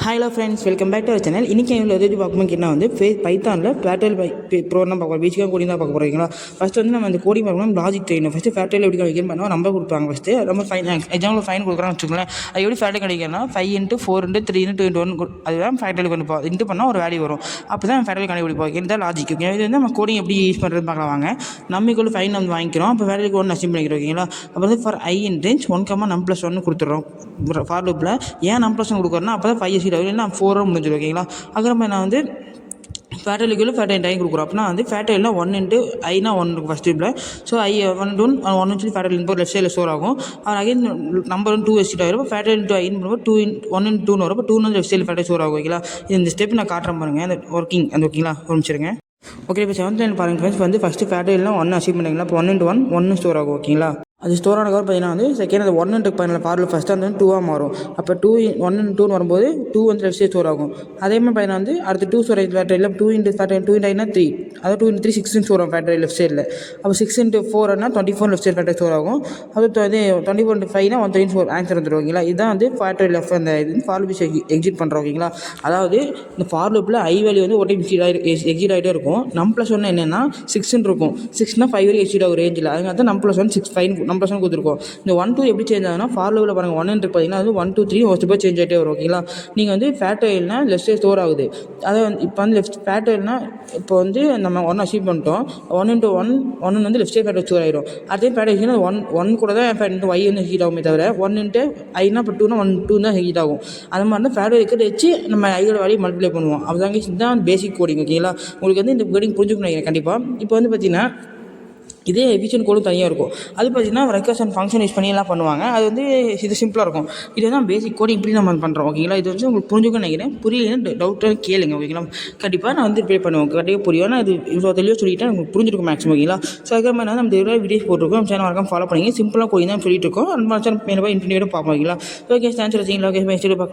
Hello friends, welcome back to our channel. இன்றைக்கி எங்களை எதாவது பார்க்கும்போது என்ன வந்து பைத்தானில் ஃபேக்டரியல் ப்ரோக்ராம் பார்க்க போகிறோம். பேசிக்காக கோடிங் தான் பார்க்க போகிறீங்களா? ஃபஸ்ட்டு வந்து நம்ம அந்த கோடிங் பார்க்கணும், லாஜிக் ட்ரெயின். ஃபஸ்ட்டு ஃபேக்டரியல் எப்படி கிடைக்கும் பண்ணுவோம், நம்பர் கொடுப்பாங்க. ஃபஸ்ட்டு நம்ம ஃபைன் எக்ஸாம்பிள் ஃபைன் கொடுக்குறான்னு வச்சுக்கோங்களேன். அது எப்படி ஃபேக்டரி கிடைக்குன்னா 5 × 4 × 3 × 2 × 1 அதுதான் ஃபேக்டரியல் கண்டுப்போம். இன்ட்டு பண்ணால் ஒரு வேல்யூ வரும். அப்போ தான் ஃபேக்டரியல் கண்டுபிடிப்போம். இதுதான் லாஜிக். இது வந்து நம்ம கோடிங் எப்படி யூஸ் பண்ணுறது பார்க்கலாம் வாங்க. நம்ம இக்குள்ள ஃபைன் நம்ம வாங்கிக்கிறோம். அப்போ வேல்யூக்கு 1 அசியூம் பண்ணிக்கிறோம். ஓகேங்களா? அப்போ வந்து for I in range 1, num + 1 கொடுத்துட்றோம். ஃபார் லூப்பில் ஏன் num + 1 கொடுக்குறோன்னா அப்போ தான் 5 எக்ஸிட் ஆகும். இல்லைன்னா 4 முடிஞ்சிடும். ஓகேங்களா? அதுக்கப்புறம் நான் வந்து ஃபேக்டரியலுக்கு ஃபேக்டரி டைம் கொடுக்குறோம். அப்படின்னா வந்து ஃபேக்டரியில் 1 × I னா 1 இருக்கும் ஃபஸ்ட் ஸ்டெப்பில். ஸோ I 1 சொல்லி ஃபேக்டரியில் இன்போர் லெஃப்ட் சைடில் ஸ்டோர் ஆகும். அகைன் நம்பர் 2 எக்ஸிட் ஆகிடும். ஃபேக்டரி × I பண்ணும்போது 1 × 2 வரும். 2 வந்து லெஃப்ட் சைடில் ஃபேக்டரி ஸ்டோர் ஆகும். ஓகேங்களா? இந்த ஸ்டெப் நான் காட்டுறேன் பாருங்கள். அந்த ஒர்க்கிங் அந்த ஓகேங்களா முடிச்சிருங்க. ஓகே, இப்போ 7th லைன் பாருங்கள் ஃப்ரெண்ட்ஸ். வந்து ஃபஸ்ட்டு ஃபேக்டரியில் 1 அச்சீவ் பண்ணிங்களா? இப்போ 1 × 1 ஸ்டோர் ஆகும். ஓகேங்களா? அது ஸ்டோர் ஆனதுக்கு பார்த்தீங்கன்னா வந்து செகண்ட் அந்த 1 பதினால ஃபாரில் ஃபஸ்ட்டு அந்த 2 மாறும். அப்போ 1 × 2 வரும்போது 2 வந்து லெஃப்ட் சைட் ஸ்டோர் ஆகும். அதே மாதிரி பார்த்தீங்கன்னா வந்து அடுத்து 2 ஸ்டோரேஜ் ஃபேக்டரியில் 2 × ஃபேக்டரி 2 × I 3, அதாவது 2 × 3 6 ஸ்டோர் ஆகும் ஃபேக்டரி லெஃப்ட் சைடில். அப்போ 6 × 4 24 லெஃப்ட் சைட் ஃபேக்டரி ஸ்டோர் ஆகும். அது 24 × 5 134 ஆன்சர் வந்துடும். ஓகேங்களா? இதுதான் வந்து ஃபேக்டரி லெஃப்ட் அந்த இது ஃபார் லூப் எக்ஸிட் பண்ணுறோம். ஓகேங்களா? அதாவது இந்த ஃபார் லூப்பில் I வேல்யூ வந்து ஒரு டைம் எக்ஸிட் ஆகிட்டே இருக்கும். நம் + 1 என்னென்னா 6 இருக்கும். 6னா 5 வரைக்கும் எக்ஸிட் ஆகும் ரேஞ்சில். அதுக்காக தான் நம் + 1 6 5 நம் + 1 கொடுத்துருக்கோம். இந்த 1 2 எப்படி சேஞ்ச் ஆகுதுன்னா ஃபார் லூப்பில் பாருங்கள் 1 பார்த்தீங்கன்னா அது 1 2 3 ஃபஸ்ட்டு போய் சேஞ்ச் ஆகிட்டே வரும். ஓகேங்களா? நீங்கள் வந்து ஃபேக்டரியல்னா லெஃப்ட் சைட் ஸ்டோர் ஆகுது. அதை வந்து இப்போ வந்து லெஃப்ட் ஃபேக்டரியல்னா இப்போ வந்து நம்ம 1 அச்சீவ் பண்ணிட்டோம். 1 × 1 வந்து லெஃப்ட் சைட் ஃபேக்டரி ஸ்டோர் ஆகிடும். அதே ஃபேக்டரி 1 கூட தான் Y வந்து ஹீட் ஆகுமே தவிர 1 × I னா இப்போ 2னா 1 2 தான் ஹீட் ஆகும். அது மாதிரி தான் ஃபேக்டரி இருக்கிறத வச்சு நம்ம ஐயோட வேல்யூ மல்டிப்ளை பண்ணுவோம். அதுதாங்க இதுதான் பேசிக் கோடிங். ஓகேங்களா? உங்களுக்கு வந்து இந்த கோடிங் புரிஞ்சுக்கணும் நினைக்கிறேன் கண்டிப்பாக. இப்போ வந்து பார்த்தீங்கன்னா இதே எஃபிஷியன்ட் கோடும் தனியாக இருக்கும். அது பார்த்தீங்கன்னா ரெக்கர்ஷன் ஃபங்க்ஷன் யூஸ் பண்ணி எல்லாம் பண்ணுவாங்க. அது வந்து இது சிம்பிளாக இருக்கும். இது தான் பேசிக் கோடிங் இப்படி நம்ம பண்ணுறோம். ஓகேங்களா? இது வந்து உங்களுக்கு புரிஞ்சுக்கணும்னு நினைக்கிறேன். புரியலன்னு டவுட்டாக கேளுங்க. ஓகேங்களா? கண்டிப்பாக நான் வந்து ப்ளே பண்ணுவேன். கண்டிப்பாக புரியும். ஆனால் இது இவ்வளோ தெளிவாக சொல்லிவிட்டேன் உங்களுக்கு புரிஞ்சிருக்கும் மேக்ஸிமம். ஓகேங்களா? ஸோ அதுக்கு மாதிரி நம்ம நிறைய வீடியோஸ் போட்டிருக்கோம். நம்ம சேனல் வரைக்கும் ஃபாலோ பண்ணிங்க. சிம்பிளாக கோடிங் தான் சொல்லிட்டு இருக்கோம். நம்ம சேனல் இன்ஃபினிட்டிவாக பார்ப்போம். ஓகேங்களா? ஓகே, தேங்க்ஸ் ஃபார் வாட்சிங். ஓகே, பார்க்கலாம்.